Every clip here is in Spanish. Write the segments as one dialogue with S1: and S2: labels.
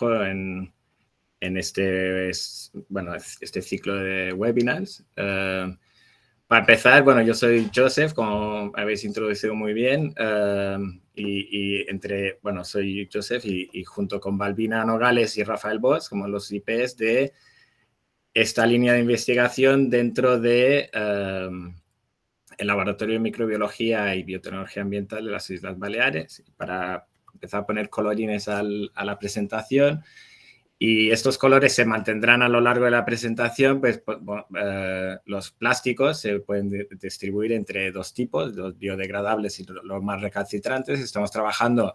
S1: en este ciclo de webinars. Para empezar, bueno, yo soy Joseph, como habéis introducido muy bien, soy Joseph y junto con Balbina Nogales y Rafael Bosch, como los IPs de esta línea de investigación dentro de el Laboratorio de Microbiología y Biotecnología Ambiental de las Islas Baleares. Para empezar a poner colorines a la presentación. Y estos colores se mantendrán a lo largo de la presentación, pues los plásticos se pueden distribuir entre dos tipos, los biodegradables y los más recalcitrantes. Estamos trabajando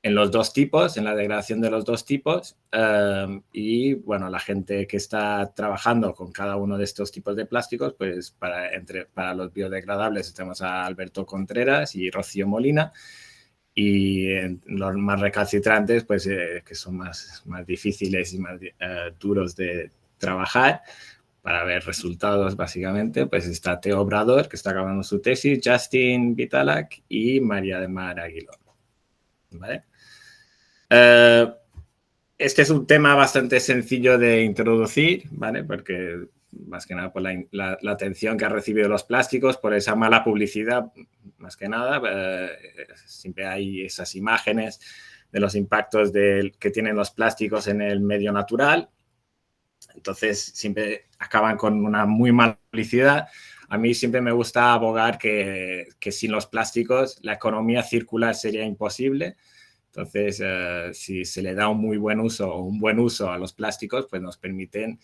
S1: en los dos tipos, en la degradación de los dos tipos. Y bueno, la gente que está trabajando con cada uno de estos tipos de plásticos, pues para los biodegradables tenemos a Alberto Contreras y Rocío Molina. Y los más recalcitrantes, pues que son más difíciles y más duros de trabajar para ver resultados, básicamente, pues está Teo Obrador, que está acabando su tesis, Justin Vitalak y María del Mar Aguilón. ¿Vale? Este es un tema bastante sencillo de introducir, ¿vale? Porque más que nada por la atención que han recibido los plásticos, por esa mala publicidad, más que nada, siempre hay esas imágenes de los impactos que tienen los plásticos en el medio natural. Entonces, siempre acaban con una muy mala publicidad. A mí siempre me gusta abogar que sin los plásticos la economía circular sería imposible. Entonces, si se le da un muy buen uso o un buen uso a los plásticos, pues nos permiten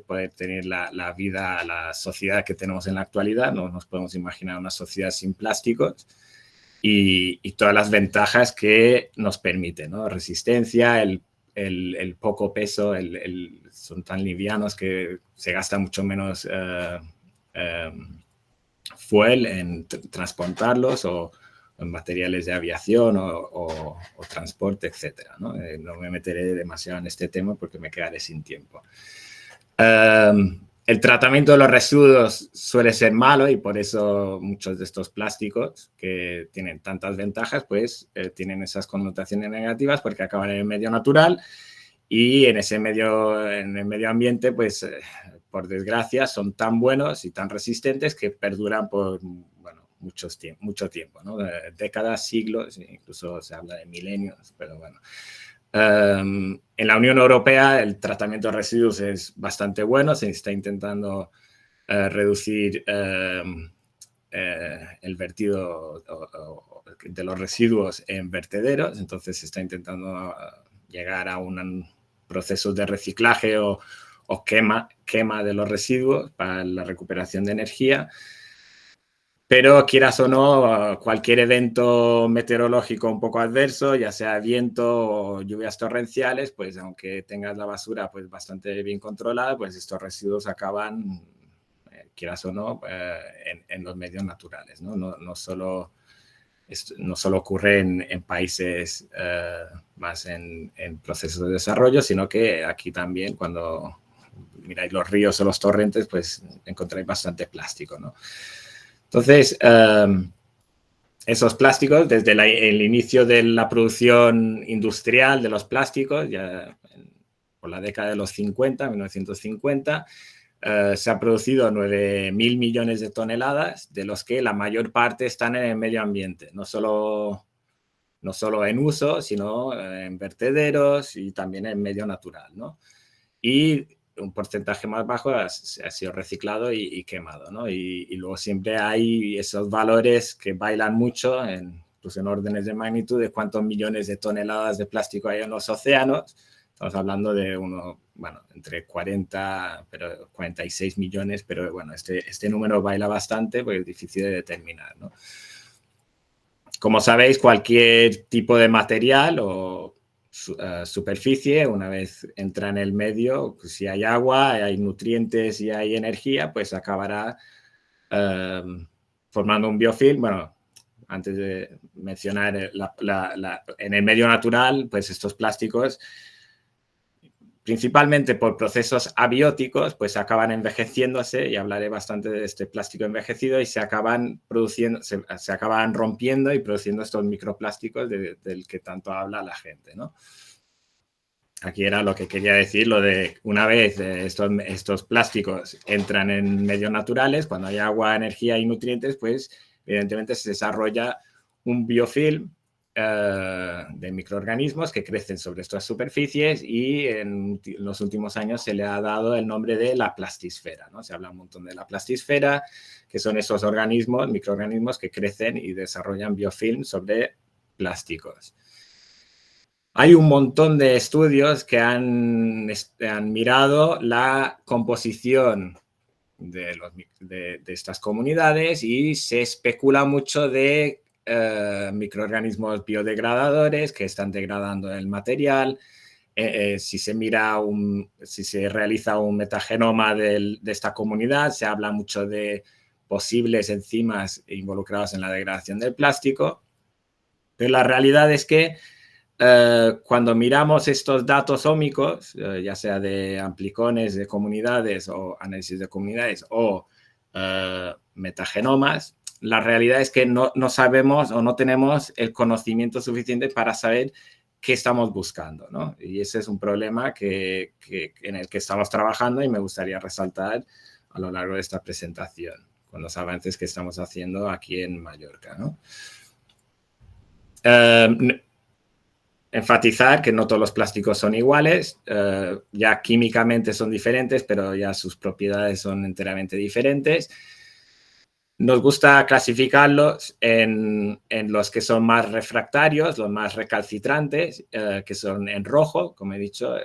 S1: poder tener la vida, la sociedad que tenemos en la actualidad. No nos podemos imaginar una sociedad sin plásticos y todas las ventajas que nos permiten, ¿no? Resistencia, el poco peso, son tan livianos que se gasta mucho menos fuel en transportarlos o en materiales de aviación o transporte, etcétera, ¿no? No me meteré demasiado en este tema porque me quedaré sin tiempo. El tratamiento de los residuos suele ser malo y por eso muchos de estos plásticos que tienen tantas ventajas, pues tienen esas connotaciones negativas porque acaban en el medio natural y en el medio ambiente, pues por desgracia, son tan buenos y tan resistentes que perduran por mucho tiempo, ¿no? Décadas, siglos, incluso se habla de milenios, pero bueno. En la Unión Europea el tratamiento de residuos es bastante bueno, se está intentando reducir el vertido de los residuos en vertederos, entonces se está intentando llegar a un proceso de reciclaje o quema de los residuos para la recuperación de energía. Pero quieras o no, cualquier evento meteorológico un poco adverso, ya sea viento o lluvias torrenciales, pues aunque tengas la basura pues bastante bien controlada, pues estos residuos acaban, quieras o no, en los medios naturales, ¿no? No solo ocurre en países más en procesos de desarrollo, sino que aquí también cuando miráis los ríos o los torrentes, pues encontráis bastante plástico, ¿no? Entonces, esos plásticos, desde el inicio de la producción industrial de los plásticos, ya por la década de los 50, 1950, se han producido 9.000 millones de toneladas, de los que la mayor parte están en el medio ambiente, no solo en uso, sino en vertederos y también en medio natural, ¿no? Y un porcentaje más bajo ha sido reciclado y quemado, ¿no? Y luego siempre hay esos valores que bailan mucho, pues en órdenes de magnitud de cuántos millones de toneladas de plástico hay en los océanos. Estamos hablando de entre 46 millones, pero bueno, este número baila bastante porque es difícil de determinar, ¿no? Como sabéis, cualquier tipo de material o superficie, una vez entra en el medio, si hay agua, hay nutrientes y hay energía, pues acabará formando un biofilm. Bueno, antes de mencionar en el medio natural, pues estos plásticos, principalmente por procesos abióticos, pues acaban envejeciéndose, y hablaré bastante de este plástico envejecido, y se acaban rompiendo y produciendo estos microplásticos del que tanto habla la gente, ¿no? aquí era lo que quería decir, lo de una vez estos plásticos entran en medios naturales, cuando hay agua, energía y nutrientes, pues evidentemente se desarrolla un biofilm de microorganismos que crecen sobre estas superficies y en los últimos años se le ha dado el nombre de la plastisfera, ¿no? Se habla un montón de la plastisfera, que son esos organismos, microorganismos que crecen y desarrollan biofilm sobre plásticos. Hay un montón de estudios que han mirado la composición de estas comunidades y se especula mucho de microorganismos biodegradadores que están degradando el material. Si se realiza un metagenoma de esta comunidad, se habla mucho de posibles enzimas involucradas en la degradación del plástico, pero la realidad es que cuando miramos estos datos ómicos, ya sea de amplicones de comunidades o análisis de comunidades o metagenomas, la realidad es que no sabemos o no tenemos el conocimiento suficiente para saber qué estamos buscando, ¿no? Y ese es un problema en el que estamos trabajando y me gustaría resaltar a lo largo de esta presentación, con los avances que estamos haciendo aquí en Mallorca, ¿no? Enfatizar que no todos los plásticos son iguales, ya químicamente son diferentes, pero ya sus propiedades son enteramente diferentes. Nos gusta clasificarlos en los que son más refractarios, los más recalcitrantes, que son en rojo, como he dicho,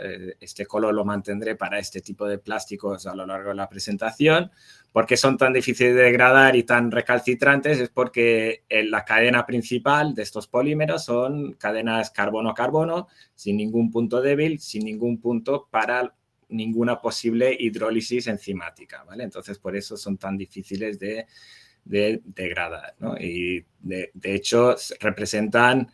S1: este color lo mantendré para este tipo de plásticos a lo largo de la presentación. ¿Por qué son tan difíciles de degradar y tan recalcitrantes? Es porque la cadena principal de estos polímeros son cadenas carbono-carbono, sin ningún punto débil, sin ningún punto para ninguna posible hidrólisis enzimática, ¿vale? Entonces, por eso son tan difíciles de degradar, ¿no? Y de hecho representan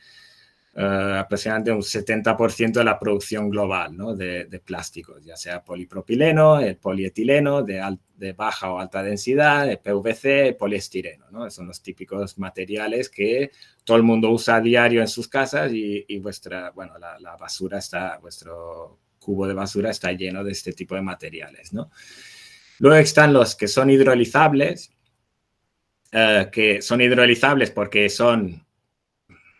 S1: aproximadamente un 70% de la producción global, ¿no? de plásticos, ya sea polipropileno, el polietileno de baja o alta densidad, el PVC, el poliestireno, ¿no? Son los típicos materiales que todo el mundo usa a diario en sus casas y la basura vuestro cubo de basura está lleno de este tipo de materiales, ¿no? Luego están los que son hidrolizables, porque son,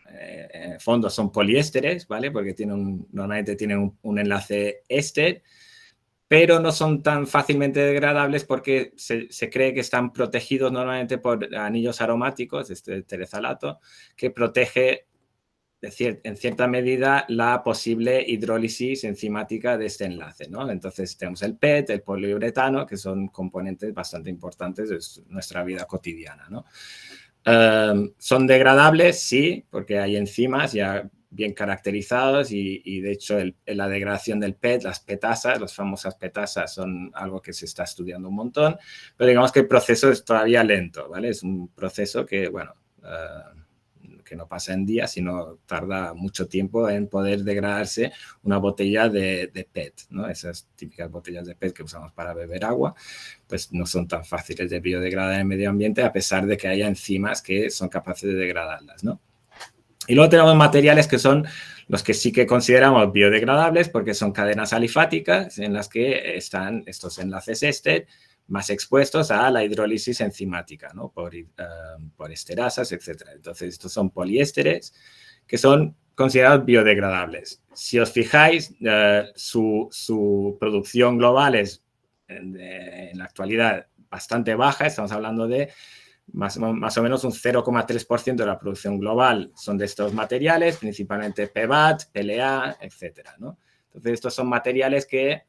S1: en el fondo son poliésteres, ¿vale? Porque normalmente tienen un enlace éster, pero no son tan fácilmente degradables porque se cree que están protegidos normalmente por anillos aromáticos, este terefalato, que protege en cierta medida la posible hidrólisis enzimática de este enlace, ¿no? Entonces tenemos el PET, el poliuretano, que son componentes bastante importantes de nuestra vida cotidiana, ¿no? ¿Son degradables? Sí, porque hay enzimas ya bien caracterizados y de hecho la degradación del PET, las petasas, las famosas petasas son algo que se está estudiando un montón, pero digamos que el proceso es todavía lento, ¿vale? Es un proceso que, bueno, que no pasa en días, sino tarda mucho tiempo en poder degradarse una botella de PET, ¿no? Esas típicas botellas de PET que usamos para beber agua, pues no son tan fáciles de biodegradar en el medio ambiente, a pesar de que haya enzimas que son capaces de degradarlas, ¿no? Y luego tenemos materiales que son los que sí que consideramos biodegradables porque son cadenas alifáticas en las que están estos enlaces éster más expuestos a la hidrólisis enzimática, ¿no? por esterasas, etc. Entonces, estos son poliésteres que son considerados biodegradables. Si os fijáis, su producción global es en la actualidad bastante baja, estamos hablando de más o menos un 0,3% de la producción global son de estos materiales, principalmente PBAT, PLA, etcétera, ¿no? Entonces, estos son materiales que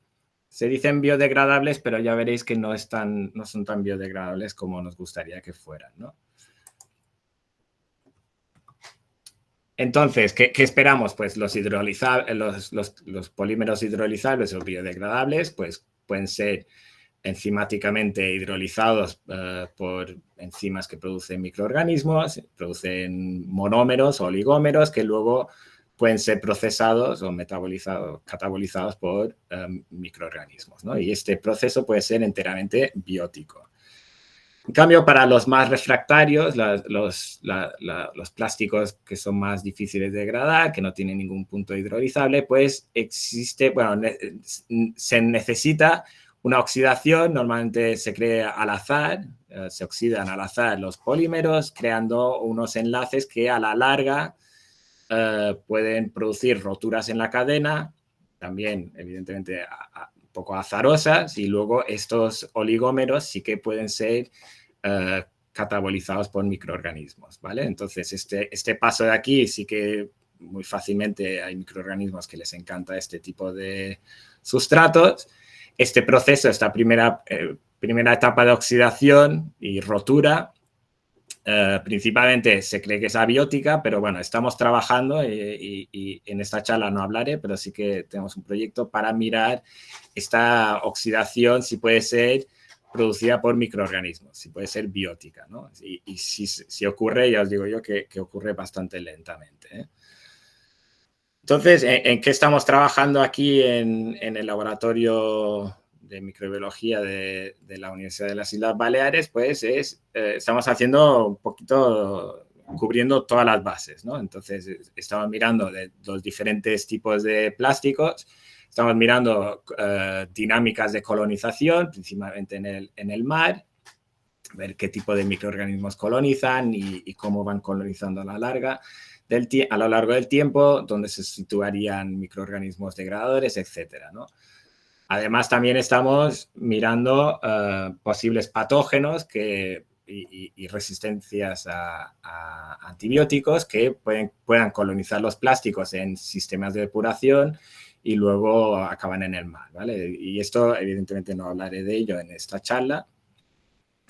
S1: se dicen biodegradables, pero ya veréis que no son tan biodegradables como nos gustaría que fueran, ¿no? Entonces, ¿qué esperamos? Pues los polímeros hidrolizables o biodegradables, pues pueden ser enzimáticamente hidrolizados por enzimas que producen microorganismos, producen monómeros o oligómeros que luego pueden ser procesados o catabolizados por microorganismos, ¿no? Y este proceso puede ser enteramente biótico. En cambio, para los más refractarios, los plásticos que son más difíciles de degradar, que no tienen ningún punto hidrolizable, pues existe, bueno, se necesita una oxidación, normalmente se crea al azar, se oxidan al azar los polímeros, creando unos enlaces que a la larga pueden producir roturas en la cadena, también evidentemente un poco azarosas, y luego estos oligómeros sí que pueden ser catabolizados por microorganismos, ¿vale? Entonces, este paso de aquí sí que muy fácilmente hay microorganismos que les encanta este tipo de sustratos. Este proceso, esta primera etapa de oxidación y rotura, principalmente se cree que es abiótica, pero bueno, estamos trabajando y en esta charla no hablaré, pero sí que tenemos un proyecto para mirar esta oxidación, si puede ser producida por microorganismos, si puede ser biótica, ¿no? Y si ocurre, ya os digo yo que ocurre bastante lentamente, ¿eh? Entonces, ¿en qué estamos trabajando aquí en el laboratorio de microbiología de la Universidad de las Islas Baleares? Pues estamos haciendo un poquito, cubriendo todas las bases, ¿no? Entonces, estamos mirando de los diferentes tipos de plásticos, estamos mirando dinámicas de colonización, principalmente en el mar, ver qué tipo de microorganismos colonizan y cómo van colonizando a la larga. A lo largo del tiempo, donde se situarían microorganismos degradadores, etcétera, ¿no? Además, también estamos mirando posibles patógenos y resistencias a antibióticos que puedan colonizar los plásticos en sistemas de depuración y luego acaban en el mar, ¿vale? Y esto, evidentemente, no hablaré de ello en esta charla,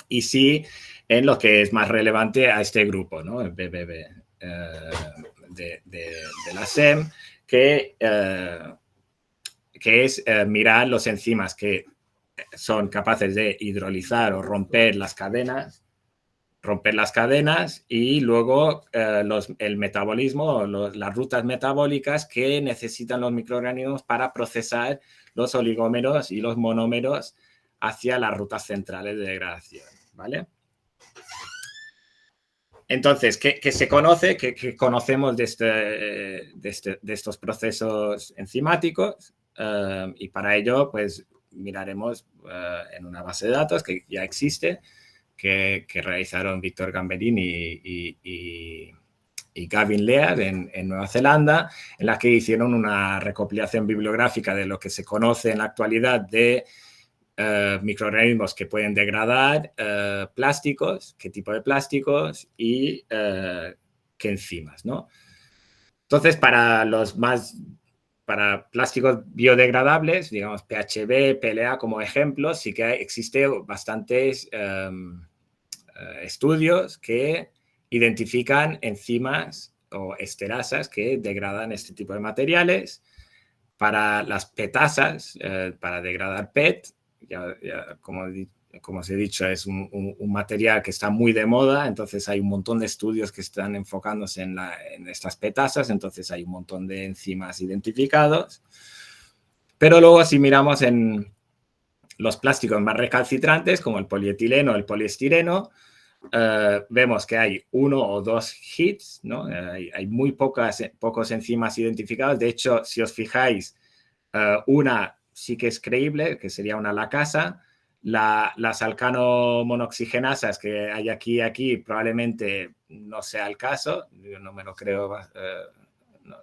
S1: y sí en lo que es más relevante a este grupo, ¿no? El BBB de la SEM, que es mirar los enzimas que son capaces de hidrolizar o romper las cadenas y luego el metabolismo, las rutas metabólicas que necesitan los microorganismos para procesar los oligómeros y los monómeros hacia las rutas centrales de degradación, ¿vale? Entonces, ¿qué se conoce? ¿Qué conocemos de estos procesos enzimáticos? Y para ello, pues miraremos en una base de datos que ya existe, que realizaron Víctor Gamberini y Gavin Lear en Nueva Zelanda, en la que hicieron una recopilación bibliográfica de lo que se conoce en la actualidad de microorganismos que pueden degradar plásticos, qué tipo de plásticos y qué enzimas, ¿no? Entonces, para plásticos biodegradables, digamos PHB, PLA como ejemplos, sí que existe bastantes estudios que identifican enzimas o esterasas que degradan este tipo de materiales. Para las petasas, para degradar PET, como os he dicho, es un material que está muy de moda, entonces hay un montón de estudios que están enfocándose en estas petasas, entonces hay un montón de enzimas identificados. Pero luego si miramos en los plásticos más recalcitrantes, como el polietileno o el poliestireno, vemos que hay uno o dos hits, ¿no? Hay muy pocos enzimas identificados. De hecho, si os fijáis, una sí que es creíble, que sería una lacasa. Las alcano-monoxigenasas que hay aquí probablemente no sea el caso. Yo no me lo creo. No,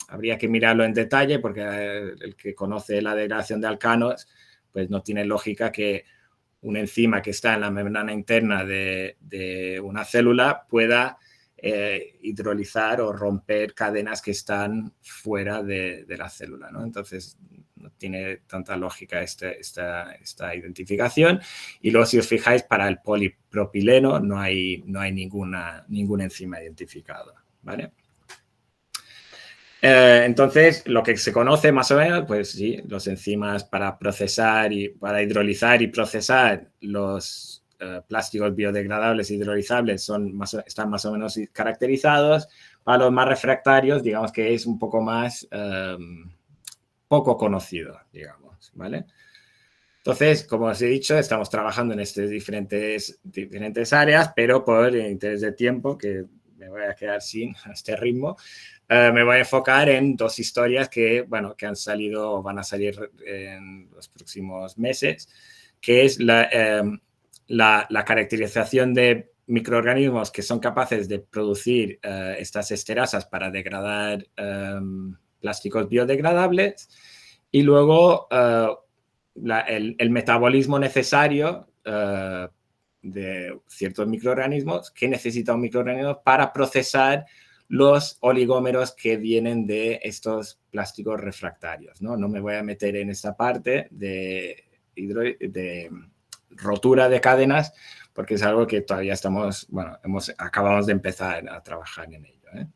S1: habría que mirarlo en detalle porque el que conoce la degradación de alcanos, pues no tiene lógica que una enzima que está en la membrana interna de una célula pueda hidrolizar o romper cadenas que están fuera de la célula, ¿no? Entonces, no tiene tanta lógica esta identificación. Y luego, si os fijáis, para el polipropileno no hay ninguna enzima identificada, ¿vale? Entonces, lo que se conoce más o menos, pues sí, los enzimas para procesar y para hidrolizar y procesar los plásticos biodegradables e hidrolizables están más o menos caracterizados. Para los más refractarios, digamos que es un poco más poco conocido, digamos, ¿vale? Entonces, como os he dicho, estamos trabajando en estas diferentes áreas, pero por interés de tiempo, que me voy a quedar sin este ritmo, me voy a enfocar en dos historias que, bueno, que han salido o van a salir en los próximos meses, que es la caracterización de microorganismos que son capaces de producir estas esterasas para degradar plásticos biodegradables y luego el metabolismo necesario de ciertos microorganismos que necesita un microorganismo para procesar los oligómeros que vienen de estos plásticos refractarios, ¿no? No me voy a meter en esta parte de rotura de cadenas porque es algo que todavía estamos, bueno, acabamos de empezar a trabajar en ello, ¿eh?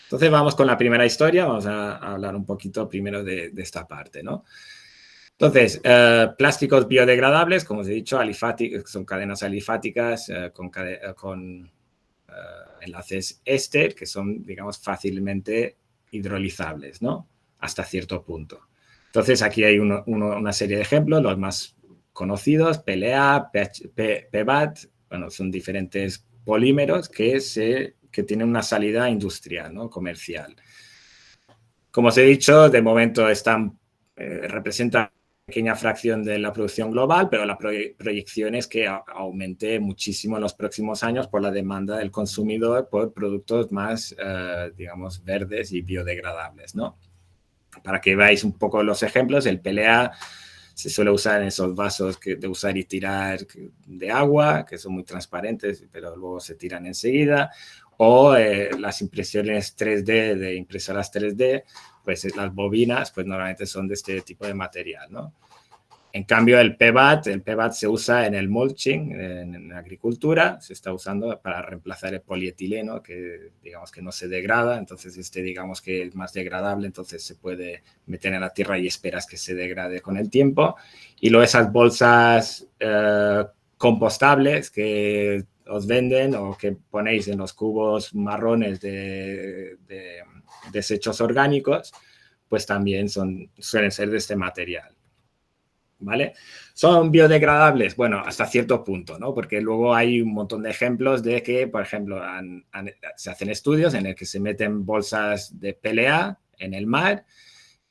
S1: Entonces vamos con la primera historia, vamos a hablar un poquito primero de esta parte, ¿no? Entonces, plásticos biodegradables, como os he dicho, son cadenas alifáticas con enlaces éster que son, digamos, fácilmente hidrolizables, ¿no? Hasta cierto punto. Entonces, aquí hay una serie de ejemplos, los más conocidos, PLA, PBAT, bueno, son diferentes polímeros que tienen una salida industrial, ¿no? Comercial. Como os he dicho, de momento representan pequeña fracción de la producción global, pero la proyección es que aumente muchísimo en los próximos años por la demanda del consumidor por productos más, digamos, verdes y biodegradables, ¿no? Para que veáis un poco los ejemplos, el PLA se suele usar en esos vasos de usar y tirar de agua, que son muy transparentes, pero luego se tiran enseguida, o las impresiones 3D de impresoras 3D, pues las bobinas, pues normalmente son de este tipo de material, ¿no? En cambio, el PBAT se usa en el mulching, en agricultura, se está usando para reemplazar el polietileno, que digamos que no se degrada, entonces digamos que es más degradable, entonces se puede meter en la tierra y esperas que se degrade con el tiempo. Y luego esas bolsas compostables que os venden o que ponéis en los cubos marrones de desechos orgánicos, pues también suelen ser de este material. ¿Vale? ¿Son biodegradables? Bueno, hasta cierto punto, ¿no? Porque luego hay un montón de ejemplos de que, por ejemplo, se hacen estudios en el que se meten bolsas de PLA en el mar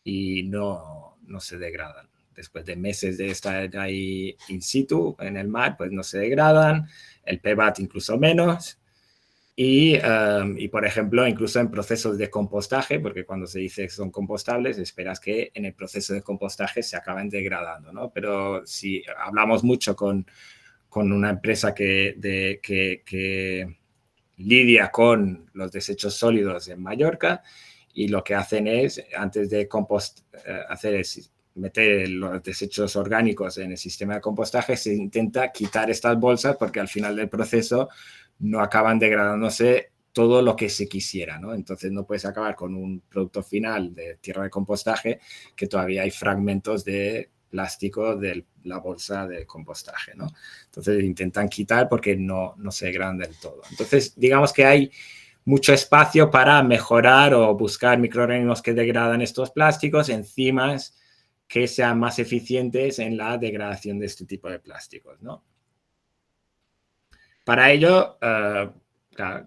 S1: y no se degradan. Después de meses de estar ahí in situ en el mar, pues no se degradan. El PBAT incluso menos. Y, por ejemplo, incluso en procesos de compostaje, porque cuando se dice que son compostables, esperas que en el proceso de compostaje se acaben degradando, ¿no? Pero si hablamos mucho con una empresa que lidia con los desechos sólidos en Mallorca y lo que hacen es, antes de hacer meter los desechos orgánicos en el sistema de compostaje, se intenta quitar estas bolsas porque al final del proceso no acaban degradándose todo lo que se quisiera, ¿no? Entonces no puedes acabar con un producto final de tierra de compostaje que todavía hay fragmentos de plástico de la bolsa de compostaje, ¿no? Entonces intentan quitar porque no se degradan del todo. Entonces digamos que hay mucho espacio para mejorar o buscar microorganismos que degradan estos plásticos, enzimas que sean más eficientes en la degradación de este tipo de plásticos, ¿no? Para ello,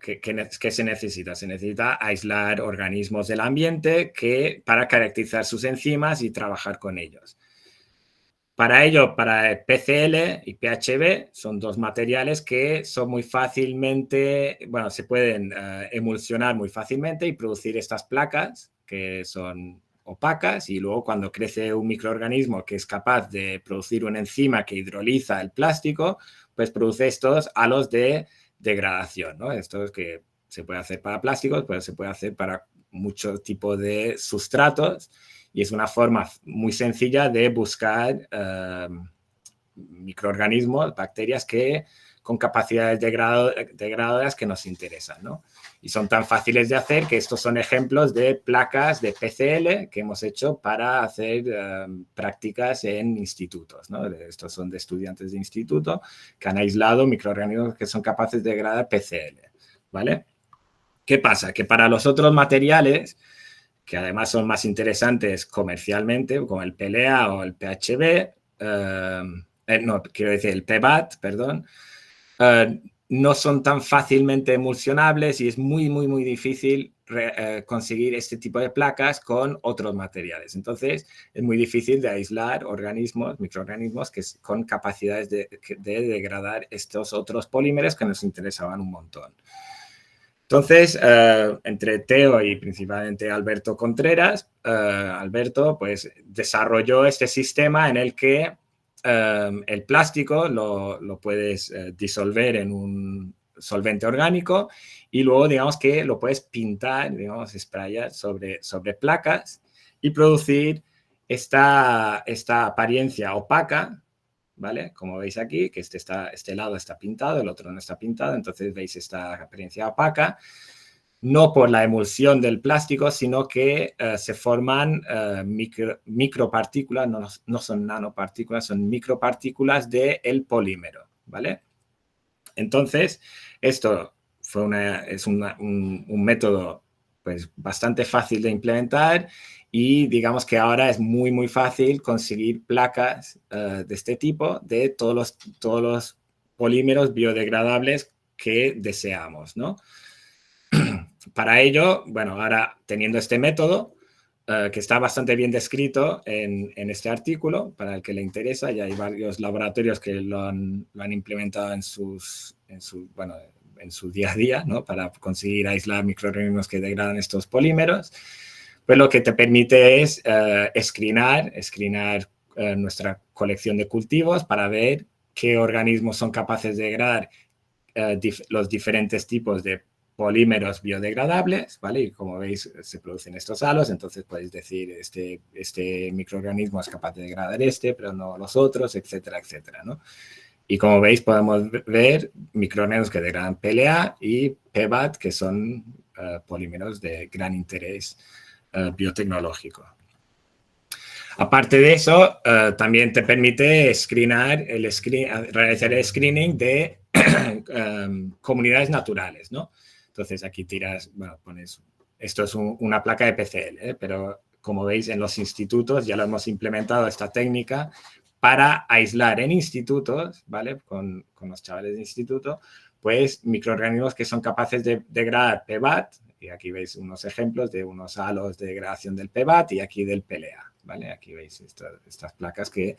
S1: ¿qué se necesita? Se necesita aislar organismos del ambiente para caracterizar sus enzimas y trabajar con ellos. Para ello, para PCl y PHB son dos materiales que son muy fácilmente, bueno, se pueden emulsionar muy fácilmente y producir estas placas que son opacas y luego cuando crece un microorganismo que es capaz de producir una enzima que hidroliza el plástico, pues produce estos halos de degradación, ¿no? Esto es que se puede hacer para plásticos, pero se puede hacer para muchos tipos de sustratos y es una forma muy sencilla de buscar microorganismos, bacterias con capacidades degradadoras que nos interesan, ¿no? Y son tan fáciles de hacer que estos son ejemplos de placas de PCl que hemos hecho para hacer prácticas en institutos, ¿no? Estos son de estudiantes de instituto que han aislado microorganismos que son capaces de degradar PCl, ¿vale? ¿Qué pasa? Que para los otros materiales, que además son más interesantes comercialmente, como el PLA o el PHB, no, quiero decir, el PBAT, perdón, no son tan fácilmente emulsionables y es muy, muy, muy difícil conseguir este tipo de placas con otros materiales. Entonces, es muy difícil de aislar organismos, microorganismos con capacidades de degradar estos otros polímeros que nos interesaban un montón. Entonces, entre Theo y principalmente Alberto Contreras, Alberto pues desarrolló este sistema en el que el plástico lo puedes disolver en un solvente orgánico y luego digamos que lo puedes pintar, digamos, sprayar sobre placas y producir esta apariencia opaca, ¿vale? Como veis aquí, que este lado está pintado, el otro no está pintado, entonces veis esta apariencia opaca, no por la emulsión del plástico, sino que se forman micropartículas, no son nanopartículas, son micropartículas del polímero, ¿vale? Entonces, esto es un método pues, bastante fácil de implementar y digamos que ahora es muy, muy fácil conseguir placas de este tipo de todos los polímeros biodegradables que deseamos, ¿no? Para ello, bueno, ahora teniendo este método, que está bastante bien descrito en este artículo, para el que le interesa, ya hay varios laboratorios que lo han implementado en su día a día, ¿no? Para conseguir aislar microorganismos que degradan estos polímeros. Pues lo que te permite es screenar nuestra colección de cultivos para ver qué organismos son capaces de degradar los diferentes tipos de polímeros biodegradables, ¿vale? Y como veis, se producen estos halos, entonces podéis decir, este microorganismo es capaz de degradar pero no los otros, etcétera, etcétera, ¿no? Y como veis, podemos ver microorganismos que degradan PLA y PBAT, que son polímeros de gran interés biotecnológico. Aparte de eso, también te permite realizar el screening de comunidades naturales, ¿no? Entonces aquí tiras, bueno, pones, esto es una placa de PCL, pero como veis en los institutos ya lo hemos implementado esta técnica para aislar en institutos, ¿vale? Con los chavales de instituto, pues microorganismos que son capaces de degradar PBAT, y aquí veis unos ejemplos de unos halos de degradación del PBAT y aquí del PLA, ¿vale? Aquí veis estas placas que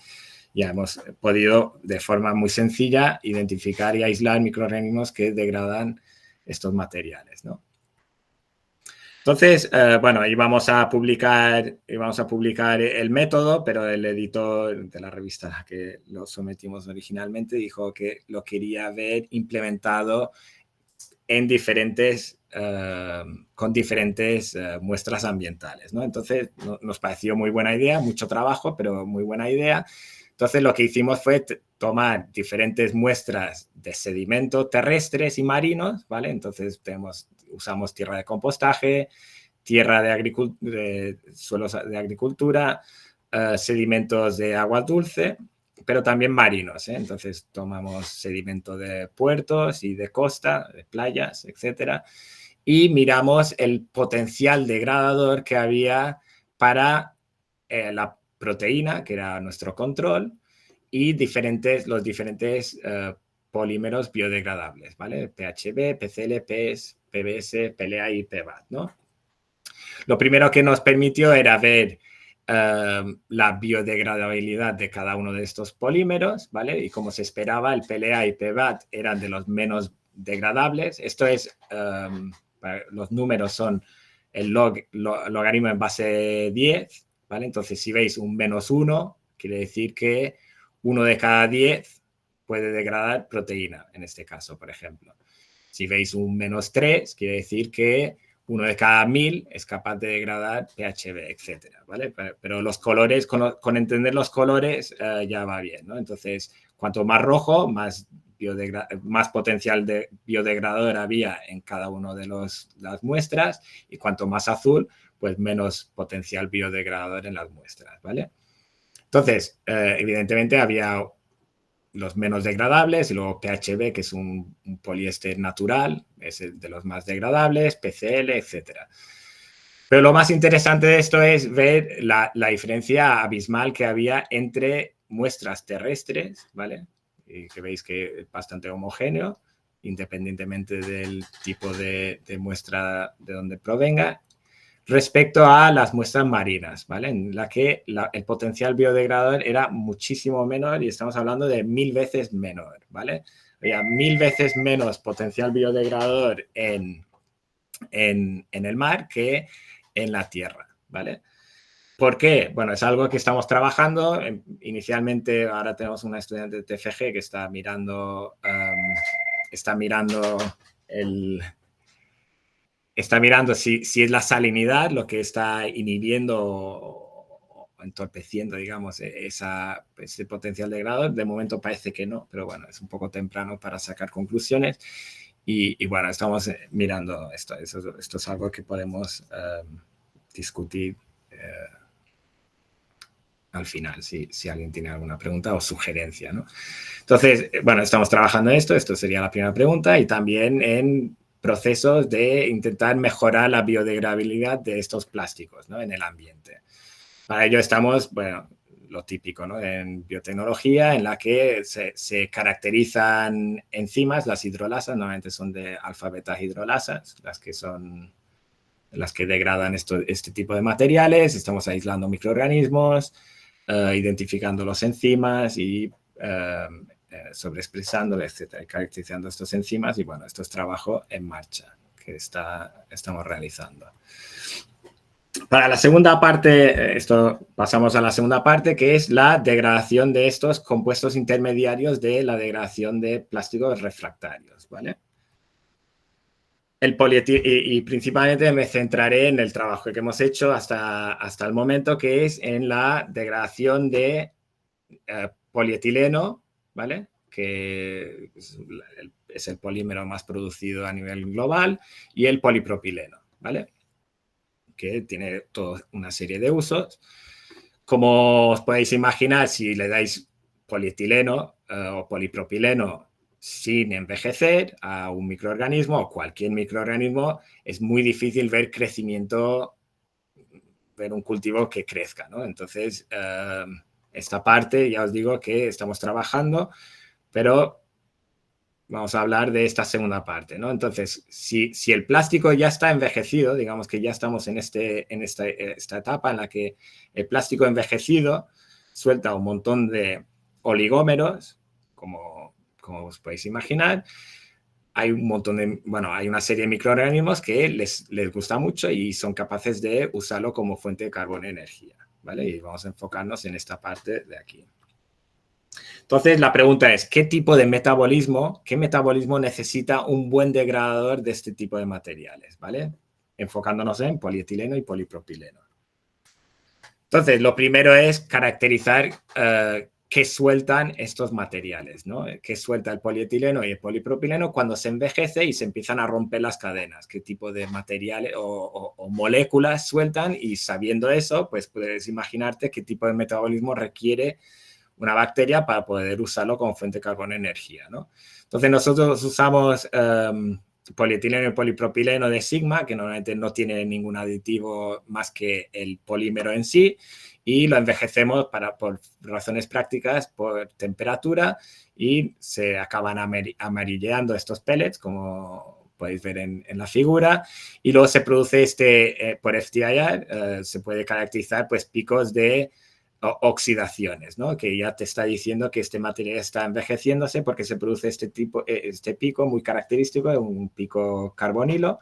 S1: ya hemos podido de forma muy sencilla identificar y aislar microorganismos que degradan estos materiales, ¿no? Entonces, bueno, íbamos a publicar el método, pero el editor de la revista a la que lo sometimos originalmente dijo que lo quería ver implementado en con diferentes muestras ambientales, ¿no? Entonces, nos pareció muy buena idea, mucho trabajo, pero muy buena idea. Entonces, lo que hicimos fue tomar diferentes muestras de sedimentos terrestres y marinos, ¿vale? Entonces, usamos tierra de compostaje, tierra de suelos de agricultura, sedimentos de agua dulce, pero también marinos, ¿eh? Entonces tomamos sedimento de puertos y de costa, de playas, etcétera, y miramos el potencial degradador que había para la proteína, que era nuestro control, y los diferentes polímeros biodegradables, ¿vale? PHB, PCL, PES, PBS, PLA y PBAT, ¿no? Lo primero que nos permitió era ver la biodegradabilidad de cada uno de estos polímeros, ¿vale? Y como se esperaba, el PLA y PBAT eran de los menos degradables. Esto es, los números son el logaritmo en base 10, ¿vale? Entonces, si veis un -1, quiere decir que 1 de cada 10 puede degradar proteína, en este caso, por ejemplo. Si veis un -3, quiere decir que 1 de cada 1000 es capaz de degradar PHB, etcétera, ¿vale? Pero los colores, con entender los colores ya va bien, ¿no? Entonces, cuanto más rojo, más potencial de biodegradador había en cada una de las muestras, y cuanto más azul, pues menos potencial biodegradador en las muestras, ¿vale? Entonces, evidentemente había los menos degradables, y luego PHB, que es un poliéster natural, es el de los más degradables, PCL, etcétera. Pero lo más interesante de esto es ver la diferencia abismal que había entre muestras terrestres, ¿vale? Y que veis que es bastante homogéneo, independientemente del tipo de muestra de donde provenga, respecto a las muestras marinas, ¿vale? En la que el potencial biodegradador era muchísimo menor y estamos hablando de 1000 veces menor, ¿vale? Había 1000 veces menos potencial biodegradador en el mar que en la tierra, ¿vale? ¿Por qué? Bueno, es algo que estamos trabajando. Inicialmente, ahora tenemos una estudiante de TFG que está mirando si es la salinidad lo que está inhibiendo o entorpeciendo, digamos, ese potencial degradador. De momento parece que no, pero bueno, es un poco temprano para sacar conclusiones. Y bueno, estamos mirando esto. Esto es algo que podemos discutir al final, si alguien tiene alguna pregunta o sugerencia, ¿no? Entonces, bueno, estamos trabajando en esto sería la primera pregunta, y también en procesos de intentar mejorar la biodegradabilidad de estos plásticos, ¿no? En el ambiente. Para ello estamos, bueno, lo típico, ¿no? En biotecnología, en la que se caracterizan enzimas, las hidrolasas, normalmente son de alfa-beta hidrolasas, las que degradan este tipo de materiales. Estamos aislando microorganismos, identificando los enzimas y sobreexpresándolo, etcétera, caracterizando estos enzimas. Y bueno, esto es trabajo en marcha que estamos realizando. Para la segunda parte, pasamos a la segunda parte, que es la degradación de estos compuestos intermediarios de la degradación de plásticos refractarios, ¿vale? Y principalmente me centraré en el trabajo que hemos hecho hasta el momento, que es en la degradación de polietileno, ¿vale? Que es el polímero más producido a nivel global, y el polipropileno, ¿vale? Que tiene toda una serie de usos. Como os podéis imaginar, si le dais polietileno o polipropileno sin envejecer a un microorganismo o cualquier microorganismo, es muy difícil ver un cultivo que crezca, ¿no? Entonces, esta parte ya os digo que estamos trabajando, pero vamos a hablar de esta segunda parte, ¿no? Entonces, si el plástico ya está envejecido, digamos que ya estamos en esta etapa en la que el plástico envejecido suelta un montón de oligómeros, como os podéis imaginar. Hay hay una serie de microorganismos que les gusta mucho y son capaces de usarlo como fuente de carbono y energía, ¿vale? Y vamos a enfocarnos en esta parte de aquí. Entonces, la pregunta es, ¿qué metabolismo necesita un buen degradador de este tipo de materiales? ¿Vale? Enfocándonos en polietileno y polipropileno. Entonces, lo primero es caracterizar qué sueltan estos materiales, ¿no? ¿Qué suelta el polietileno y el polipropileno cuando se envejece y se empiezan a romper las cadenas? ¿Qué tipo de materiales o moléculas sueltan? Y sabiendo eso, pues puedes imaginarte qué tipo de metabolismo requiere una bacteria para poder usarlo como fuente de carbono y energía, ¿no? Entonces, nosotros usamos polietileno y polipropileno de Sigma, que normalmente no tiene ningún aditivo más que el polímero en sí, y lo envejecemos por razones prácticas, por temperatura, y se acaban amarilleando estos pellets, como podéis ver en la figura, y luego se produce por FTIR, se puede caracterizar pues picos de oxidaciones, ¿no? Que ya te está diciendo que este material está envejeciéndose porque se produce este pico muy característico, un pico carbonilo,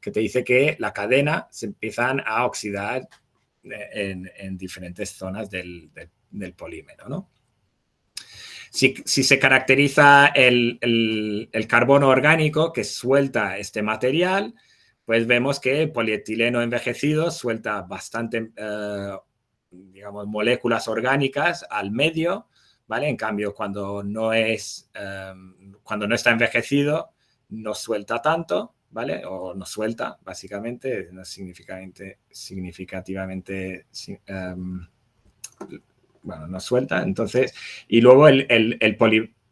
S1: que te dice que la cadena se empiezan a oxidar en diferentes zonas del polímero, ¿no? Si se caracteriza el carbono orgánico que suelta este material, pues vemos que el polietileno envejecido suelta bastante digamos, moléculas orgánicas al medio, ¿vale? En cambio, cuando no está envejecido, no suelta tanto, ¿vale? O no suelta, básicamente, no significativamente bueno, no suelta. Entonces, y luego el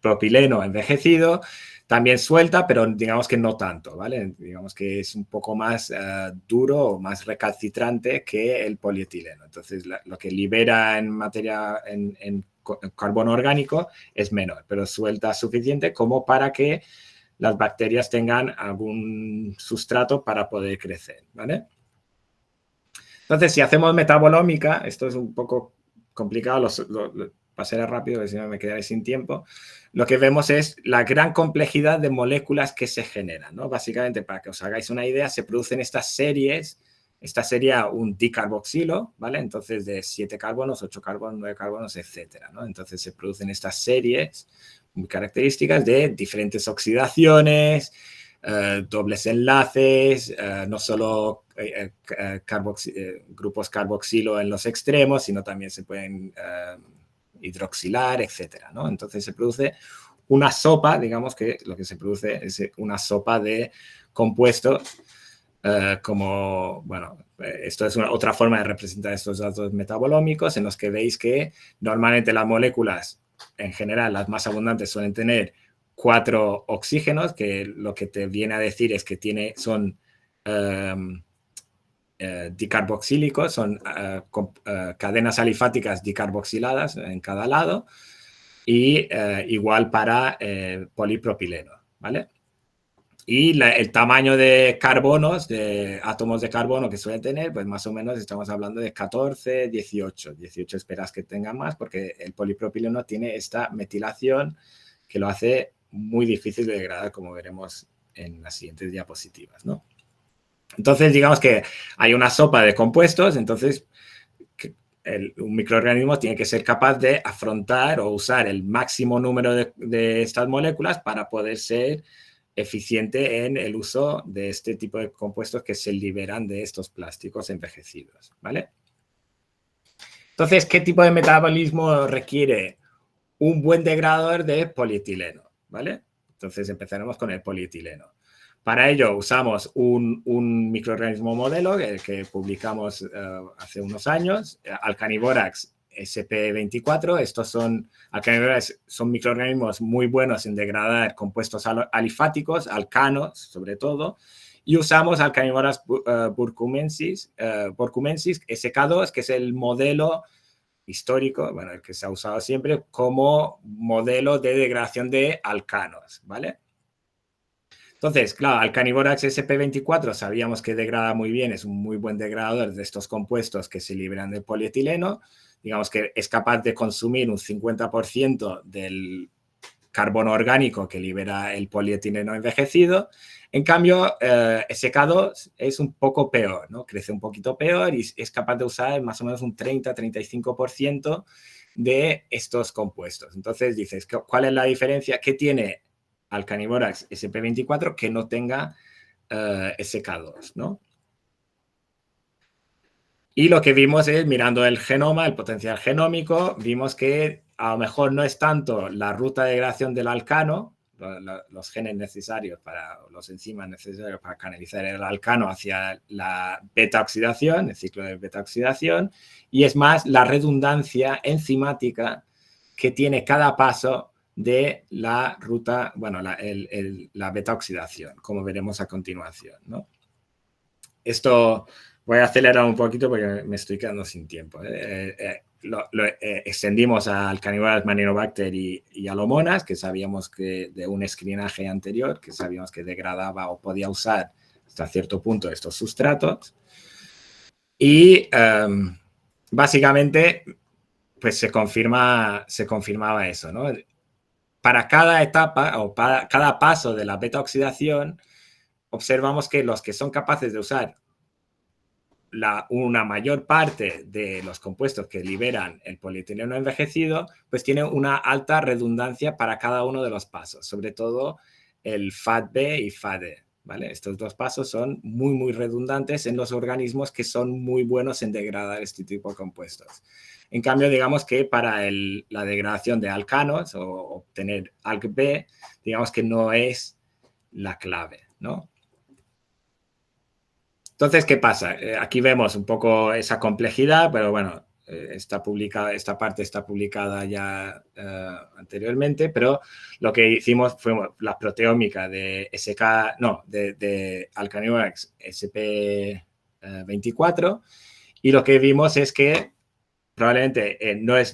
S1: polipropileno envejecido también suelta, pero digamos que no tanto, ¿vale? Digamos que es un poco más duro o más recalcitrante que el polietileno. Entonces, lo que libera en materia, en carbono orgánico es menor, pero suelta suficiente como para que las bacterias tengan algún sustrato para poder crecer, ¿vale? Entonces, si hacemos metabolómica, esto es un poco complicado, pasaré rápido, que si no me quedaré sin tiempo. Lo que vemos es la gran complejidad de moléculas que se generan, ¿no? Básicamente, para que os hagáis una idea, se producen estas series. Esta sería un dicarboxilo, ¿vale? Entonces, de 7 carbonos, 8 carbonos, 9 carbonos, etcétera, ¿no? Entonces, se producen estas series muy características de diferentes oxidaciones, dobles enlaces, no solo grupos carboxilo en los extremos, sino también se pueden hidroxilar, etcétera, ¿no? Entonces se produce una sopa, digamos que lo que se produce es una sopa de compuestos como, bueno, esto es otra forma de representar estos datos metabolómicos en los que veis que normalmente las moléculas, en general, las más abundantes suelen tener 4 oxígenos, que lo que te viene a decir es que son dicarboxílicos, son cadenas alifáticas dicarboxiladas en cada lado, y igual para polipropileno, ¿vale? Y el tamaño de carbonos, de átomos de carbono que suelen tener, pues más o menos estamos hablando de 14, 18. 18 esperas que tenga más porque el polipropileno tiene esta metilación que lo hace muy difícil de degradar, como veremos en las siguientes diapositivas, ¿no? Entonces, digamos que hay una sopa de compuestos, entonces un microorganismo tiene que ser capaz de afrontar o usar el máximo número de estas moléculas para poder ser eficiente en el uso de este tipo de compuestos que se liberan de estos plásticos envejecidos, ¿vale? Entonces, ¿qué tipo de metabolismo requiere un buen degradador de polietileno? ¿Vale? Entonces empezaremos con el polietileno. Para ello usamos un microorganismo modelo que publicamos hace unos años, Alcaniborax SP24. Estos son microorganismos muy buenos en degradar compuestos alifáticos, alcanos sobre todo, y usamos Alcaniborax burcumensis SK2, que es el modelo histórico, bueno, el que se ha usado siempre como modelo de degradación de alcanos, ¿vale? Entonces, claro, Alcaniborax SP24 sabíamos que degrada muy bien, es un muy buen degradador de estos compuestos que se liberan del polietileno. Digamos que es capaz de consumir un 50% del carbono orgánico que libera el polietileno envejecido. En cambio, SK2 es un poco peor, ¿no? Crece un poquito peor y es capaz de usar más o menos un 30-35% de estos compuestos. Entonces dices, ¿cuál es la diferencia? ¿Qué tiene Alcaniborax SP24 que no tenga SK2, ¿no? Y lo que vimos es, mirando el genoma, el potencial genómico, vimos que a lo mejor no es tanto la ruta de degradación del alcano, los genes necesarios los enzimas necesarios para canalizar el alcano hacia la beta-oxidación, el ciclo de beta-oxidación, y es más la redundancia enzimática que tiene cada paso de la ruta, bueno, la beta-oxidación, como veremos a continuación, ¿no? Esto voy a acelerar un poquito porque me estoy quedando sin tiempo. Extendimos al Caniborax Manninobacter y a Lomonas, que sabíamos que de un screenaje anterior, que sabíamos que degradaba o podía usar hasta cierto punto estos sustratos. Y básicamente, pues se confirmaba eso, ¿no? Para cada etapa o para cada paso de la beta-oxidación, observamos que los que son capaces de usar una mayor parte de los compuestos que liberan el polietileno envejecido, pues tiene una alta redundancia para cada uno de los pasos, sobre todo el FAD-B y FAD-E, ¿vale? Estos dos pasos son muy, muy redundantes en los organismos que son muy buenos en degradar este tipo de compuestos. En cambio, digamos que para la degradación de alcanos o obtener AlkB, digamos que no es la clave, ¿no? Entonces, ¿qué pasa? Aquí vemos un poco esa complejidad, pero bueno, está publicada, esta parte está publicada ya anteriormente, pero lo que hicimos fue la proteómica de de Alkanoids SP24, y lo que vimos es que probablemente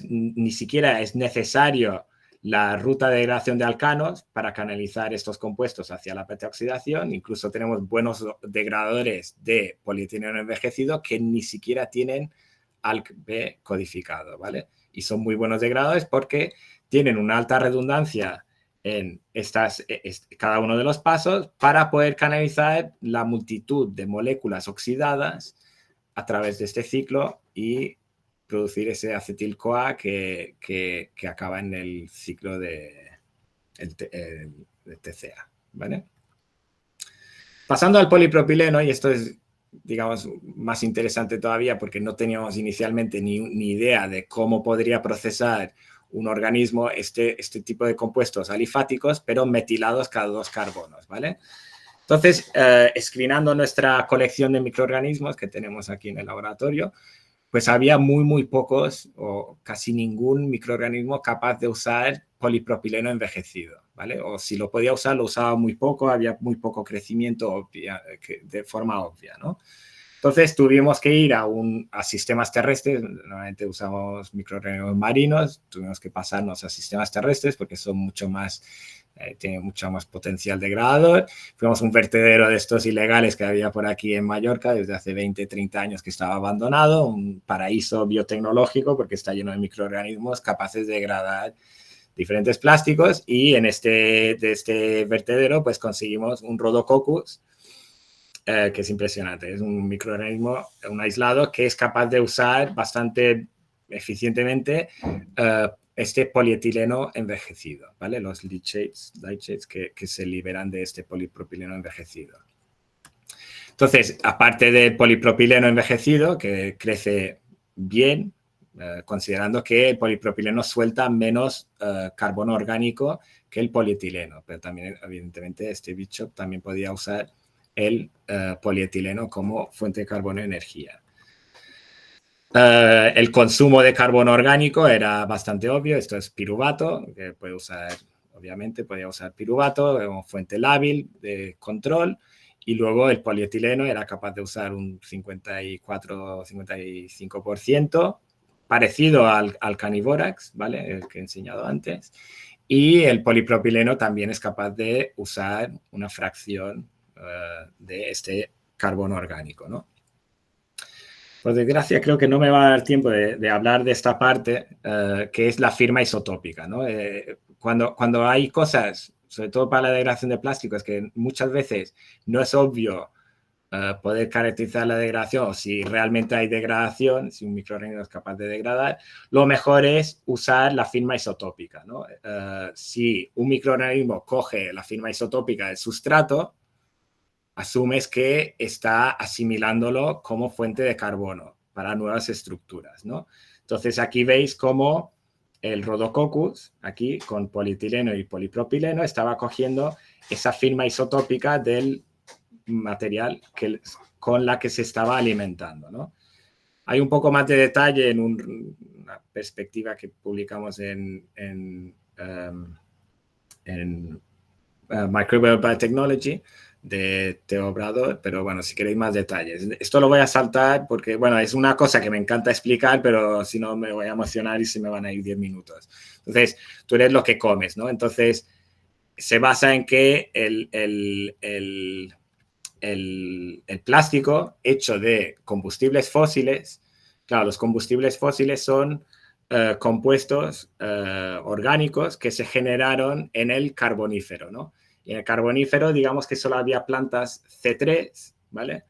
S1: ni siquiera es necesario la ruta de degradación de alcanos para canalizar estos compuestos hacia la beta-oxidación. Incluso tenemos buenos degradadores de polietileno envejecido que ni siquiera tienen ALK-B codificado, ¿vale? Y son muy buenos degradadores porque tienen una alta redundancia en cada uno de los pasos para poder canalizar la multitud de moléculas oxidadas a través de este ciclo y producir ese acetil-CoA que acaba en el ciclo de TCA, ¿vale? Pasando al polipropileno, y esto es, digamos, más interesante todavía porque no teníamos inicialmente ni idea de cómo podría procesar un organismo este tipo de compuestos alifáticos, pero metilados cada 2 carbonos, ¿vale? Entonces, screenando nuestra colección de microorganismos que tenemos aquí en el laboratorio, pues había muy pocos o casi ningún microorganismo capaz de usar polipropileno envejecido, ¿vale? O si lo podía usar, lo usaba muy poco, había muy poco crecimiento de forma obvia, ¿no? Entonces tuvimos que ir a sistemas terrestres, normalmente usamos microorganismos marinos, tuvimos que pasarnos a sistemas terrestres porque son mucho más, tienen mucho más potencial degradador. Fuimos a un vertedero de estos ilegales que había por aquí en Mallorca desde hace 20, 30 años que estaba abandonado, un paraíso biotecnológico porque está lleno de microorganismos capaces de degradar diferentes plásticos, y de este vertedero pues conseguimos un Rhodococcus, que es impresionante. Es un microorganismo, un aislado, que es capaz de usar bastante eficientemente este polietileno envejecido, ¿vale? Los leachates que se liberan de este polipropileno envejecido. Entonces, aparte del polipropileno envejecido, que crece bien, considerando que el polipropileno suelta menos carbono orgánico que el polietileno, pero también, evidentemente, este bicho también podía usar el polietileno como fuente de carbono y energía. El consumo de carbono orgánico era bastante obvio. Esto es piruvato, que puede usar, obviamente, podía usar piruvato como fuente lábil de control, y luego el polietileno era capaz de usar un 54-55%, parecido al Caniborax, ¿vale? El que he enseñado antes. Y el polipropileno también es capaz de usar una fracción de este carbono orgánico, ¿no? Por desgracia, creo que no me va a dar tiempo de hablar de esta parte, que es la firma isotópica, ¿no? Cuando hay cosas, sobre todo para la degradación de plásticos, que muchas veces no es obvio poder caracterizar la degradación, o si realmente hay degradación, si un microorganismo es capaz de degradar, lo mejor es usar la firma isotópica, ¿no? Si un microorganismo coge la firma isotópica del sustrato, asumes que está asimilándolo como fuente de carbono para nuevas estructuras, ¿no? Entonces aquí veis cómo el Rhodococcus, aquí con polietileno y polipropileno, estaba cogiendo esa firma isotópica del material con la que se estaba alimentando, ¿no? Hay un poco más de detalle en una perspectiva que publicamos en Microbial Biotechnology de Theo Obrador, pero bueno, si queréis más detalles. Esto lo voy a saltar porque, bueno, es una cosa que me encanta explicar, pero si no me voy a emocionar y se me van a ir 10 minutos. Entonces, tú eres lo que comes, ¿no? Entonces, se basa en que el plástico hecho de combustibles fósiles, claro, los combustibles fósiles son compuestos orgánicos que se generaron en el carbonífero, ¿no? Y en el carbonífero, digamos que solo había plantas C3, ¿vale?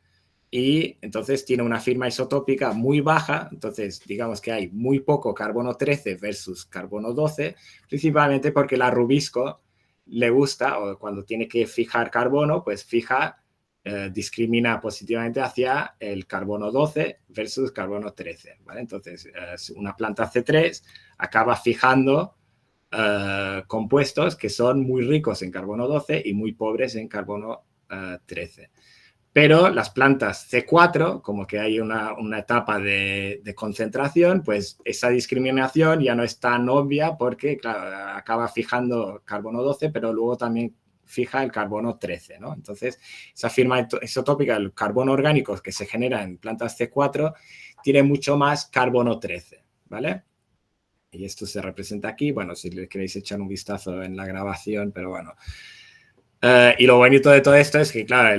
S1: Y entonces tiene una firma isotópica muy baja, entonces digamos que hay muy poco carbono 13 versus carbono 12, principalmente porque la rubisco le gusta, o cuando tiene que fijar carbono, pues discrimina positivamente hacia el carbono 12 versus carbono 13, ¿vale? Entonces, una planta C3 acaba fijando compuestos que son muy ricos en carbono 12 y muy pobres en carbono 13. Pero las plantas C4, como que hay una etapa de concentración, pues esa discriminación ya no es tan obvia porque, claro, acaba fijando carbono 12, pero luego también fija el carbono 13, ¿no? Entonces, esa firma isotópica del carbono orgánico que se genera en plantas C4 tiene mucho más carbono 13, ¿vale? Y esto se representa aquí, bueno, si le queréis echar un vistazo en la grabación, pero bueno. Y lo bonito de todo esto es que, claro,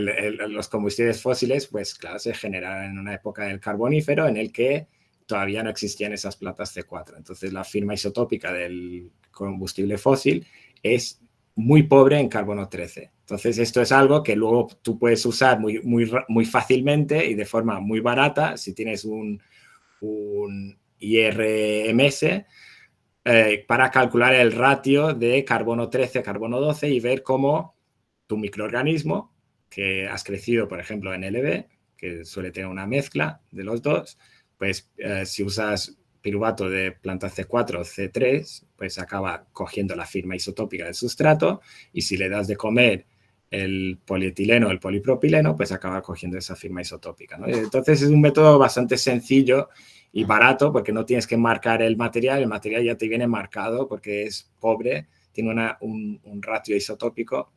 S1: los combustibles fósiles, pues claro, se generaron en una época del Carbonífero en el que todavía no existían esas plantas C4. Entonces, la firma isotópica del combustible fósil es muy pobre en carbono 13. Entonces, esto es algo que luego tú puedes usar muy fácilmente y de forma muy barata si tienes un IRMS para calcular el ratio de carbono 13 a carbono 12 y ver cómo tu microorganismo que has crecido, por ejemplo, en LB, que suele tener una mezcla de los dos, pues si usas piruvato de planta C4 o C3, pues acaba cogiendo la firma isotópica del sustrato y si le das de comer el polietileno o el polipropileno, pues acaba cogiendo esa firma isotópica, ¿no? Entonces es un método bastante sencillo y barato porque no tienes que marcar el material ya te viene marcado porque es pobre, tiene un ratio isotópico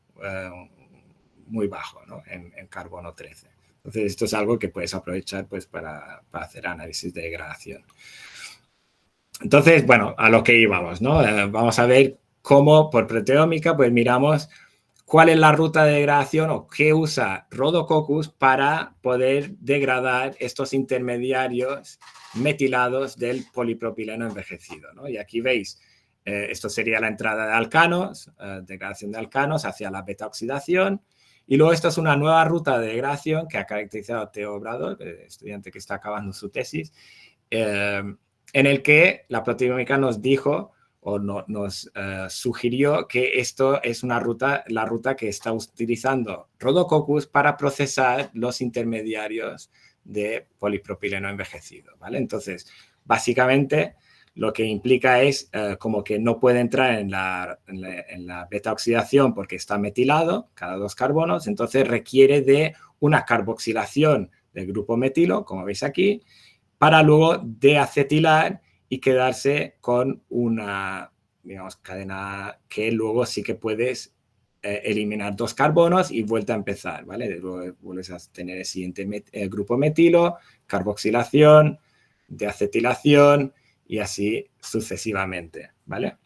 S1: muy bajo, ¿no? en carbono 13. Entonces, esto es algo que puedes aprovechar pues, para hacer análisis de degradación. Entonces, bueno, a lo que íbamos, ¿no? Vamos a ver cómo, por proteómica, pues miramos cuál es la ruta de degradación o qué usa Rhodococcus para poder degradar estos intermediarios metilados del polipropileno envejecido, ¿no? Y aquí veis, esto sería la entrada de alcanos, degradación de alcanos hacia la beta-oxidación. Y luego esta es una nueva ruta de degradación que ha caracterizado Teo Obrador, el estudiante que está acabando su tesis, en el que la proteómica nos dijo o nos sugirió que esto es la ruta que está utilizando Rhodococcus para procesar los intermediarios de polipropileno envejecido, ¿vale? Entonces, básicamente, lo que implica es como que no puede entrar en la beta-oxidación porque está metilado, cada 2 carbonos, entonces requiere de una carboxilación del grupo metilo, como veis aquí, para luego deacetilar y quedarse con una, digamos, cadena que luego sí que puedes eliminar 2 carbonos y vuelta a empezar, ¿vale? Luego vuelves a tener el siguiente grupo metilo, carboxilación, deacetilación y así sucesivamente, ¿vale?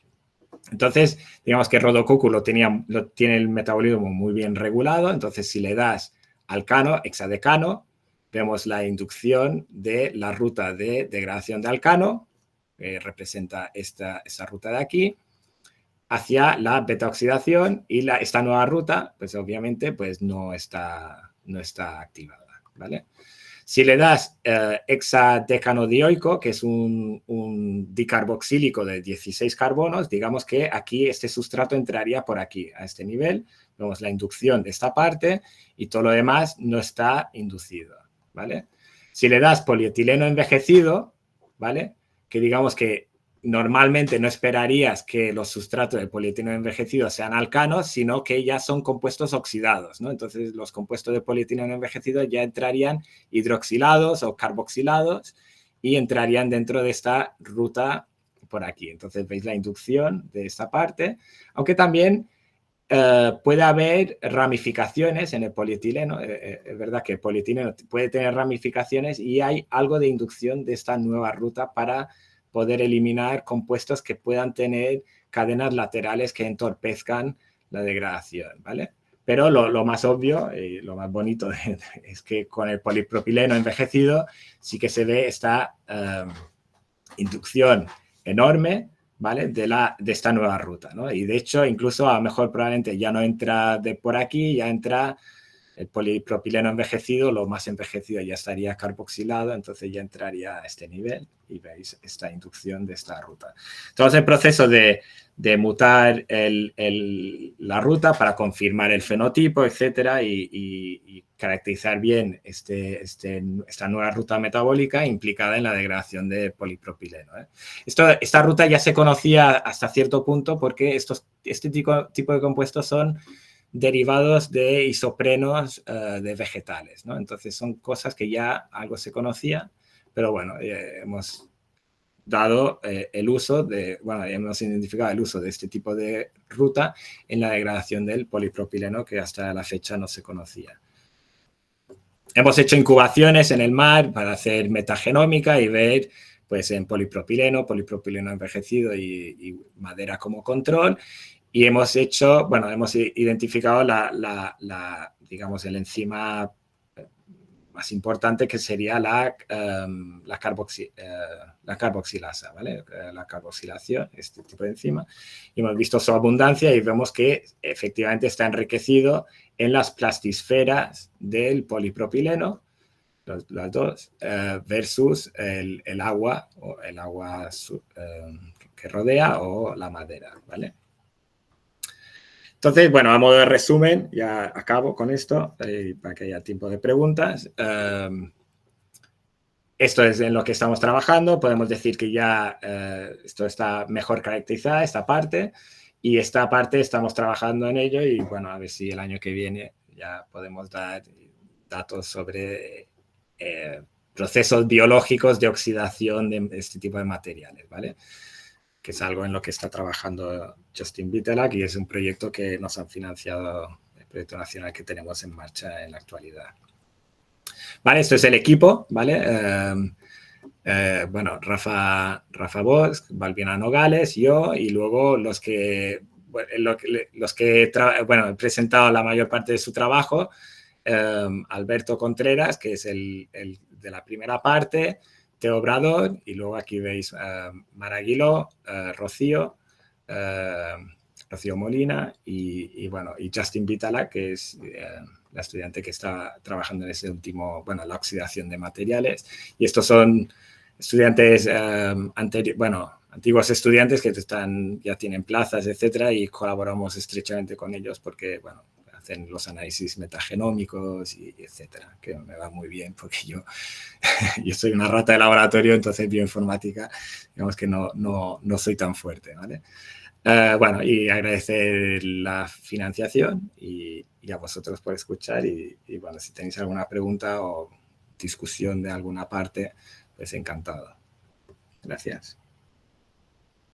S1: Entonces, digamos que Rhodococcus tiene el metabolismo muy bien regulado, entonces si le das alcano, hexadecano, vemos la inducción de la ruta de degradación de alcano, que representa esa ruta de aquí, hacia la beta-oxidación y esta nueva ruta, pues obviamente pues no está activada, ¿vale? Si le das hexadecanodioico, que es un dicarboxílico de 16 carbonos, digamos que aquí este sustrato entraría por aquí, a este nivel. Vemos la inducción de esta parte y todo lo demás no está inducido, ¿vale? Si le das polietileno envejecido, ¿vale? Que digamos que normalmente no esperarías que los sustratos de polietileno envejecido sean alcanos, sino que ya son compuestos oxidados, ¿no? Entonces, los compuestos de polietileno envejecido ya entrarían hidroxilados o carboxilados y entrarían dentro de esta ruta por aquí. Entonces, veis la inducción de esta parte, aunque también puede haber ramificaciones en el polietileno. Es verdad que el polietileno puede tener ramificaciones y hay algo de inducción de esta nueva ruta para poder eliminar compuestos que puedan tener cadenas laterales que entorpezcan la degradación, ¿vale? Pero lo más obvio y lo más bonito es que con el polipropileno envejecido sí que se ve esta inducción enorme, ¿vale? De esta nueva ruta, ¿no? Y de hecho, incluso a lo mejor probablemente ya no entra de por aquí, ya entra el polipropileno envejecido, lo más envejecido ya estaría carboxilado, entonces ya entraría a este nivel y veis esta inducción de esta ruta. Entonces el proceso de mutar la ruta para confirmar el fenotipo, etcétera, y caracterizar bien esta nueva ruta metabólica implicada en la degradación de polipropileno. Esta ruta ya se conocía hasta cierto punto porque este tipo de compuestos son derivados de isoprenos de vegetales, ¿no? Entonces son cosas que ya algo se conocía, pero bueno, hemos dado el uso de, bueno, hemos identificado el uso de este tipo de ruta en la degradación del polipropileno que hasta la fecha no se conocía. Hemos hecho incubaciones en el mar para hacer metagenómica y ver, pues, en polipropileno envejecido y madera como control. Y hemos hecho, bueno, hemos identificado digamos, el enzima más importante, que sería la carboxilasa, ¿vale? La carboxilación, este tipo de enzima. Y hemos visto su abundancia y vemos que efectivamente está enriquecido en las plastisferas del polipropileno, las dos, versus el agua, o el agua que rodea, o la madera, ¿vale? Entonces, bueno, a modo de resumen, ya acabo con esto, para que haya tiempo de preguntas. Esto es en lo que estamos trabajando. Podemos decir que ya esto está mejor caracterizada, esta parte, y esta parte estamos trabajando en ello, y bueno, a ver si el año que viene ya podemos dar datos sobre procesos biológicos de oxidación de este tipo de materiales, ¿vale? Que es algo en lo que está trabajando Justin Vitelak, y es un proyecto que nos han financiado, el proyecto nacional que tenemos en marcha en la actualidad. Vale, esto es el equipo, ¿vale? Bueno, Rafa Bosch, Balbina Nogales, yo, y luego los que bueno, he presentado la mayor parte de su trabajo, Alberto Contreras, que es el de la primera parte, Teo Obrador, y luego aquí veis Mar Aguiló, Rocío Molina, y bueno, y Justin Vitala, que es la estudiante que está trabajando en ese último, bueno, la oxidación de materiales. Y estos son estudiantes antiguos estudiantes que ya tienen plazas, etcétera, y colaboramos estrechamente con ellos porque, bueno, hacen los análisis metagenómicos y etcétera, que me va muy bien porque yo soy una rata de laboratorio, entonces bioinformática, digamos que no soy tan fuerte, ¿vale? Bueno, y agradecer la financiación y a vosotros por escuchar, y bueno, si tenéis alguna pregunta o discusión de alguna parte, pues encantado. Gracias.